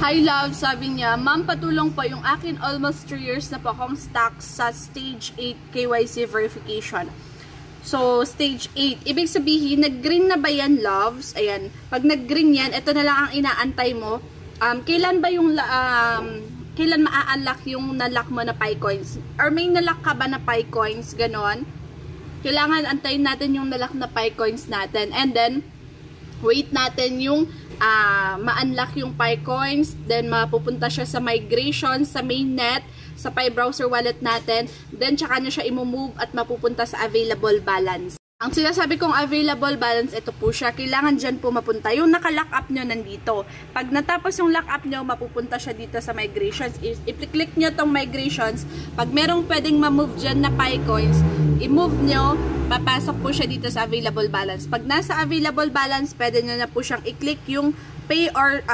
Hi love, sabi niya, ma'am patulong po yung akin almost 3 years na po akong stuck sa stage 8 KYC verification. So, stage 8. Ibig sabihin, nag-green na ba yan, loves? Ayan. Pag nag-green yan, ito na lang ang inaantay mo. Kailan ba yung, kailan maa-unlock yung nalock mo na PyCoins? Or may nalock ka ba na PyCoins? Ganon. Kailangan antayin natin yung nalock na PyCoins natin. And then, wait natin yung ma-unlock yung PyCoins. Then, mapupunta siya sa migration, sa mainnet, sa Pi-browser wallet natin, then tsaka na siya i-move at mapupunta sa available balance. Ang sinasabi kong available balance, ito po siya. Kailangan dyan po mapunta. Yung naka-lock up nyo nandito. Pag natapos yung lock up nyo, mapupunta siya dito sa migrations. I-click nyo tong migrations. Pag merong pwedeng ma-move dyan na PyCoins, i-move nyo, papasok po siya dito sa available balance. Pag nasa available balance, pwede nyo na po siyang i-click yung pay or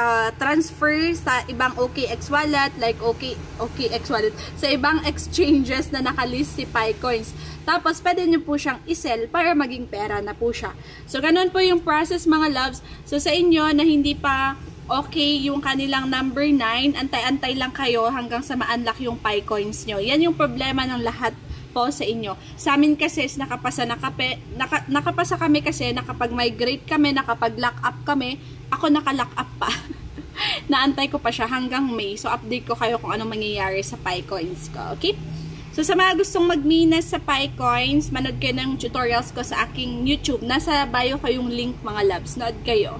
transfer sa ibang OKX wallet, like OKX wallet, sa ibang exchanges na nakalist si PyCoins. Tapos, pwede nyo po siyang i-sell para maging pera na po siya. So, ganun po yung process mga loves. So, sa inyo na hindi pa okay yung kanilang number 9, antay-antay lang kayo hanggang sa ma-unlock yung PyCoins nyo. Yan yung problema ng lahat po sa inyo. Sa amin kasi is nakapasa kami kasi nakapag-migrate kami, nakapag-lock up kami. Ako naka-lock up pa. Naantay ko pa siya hanggang May. So, update ko kayo kung anong mangyayari sa PyCoins ko. Okay? So, sa mga gustong magminas sa PyCoins, manood kayo ng tutorials ko sa aking YouTube. Nasa bio ko yung link mga loves. Nood kayo.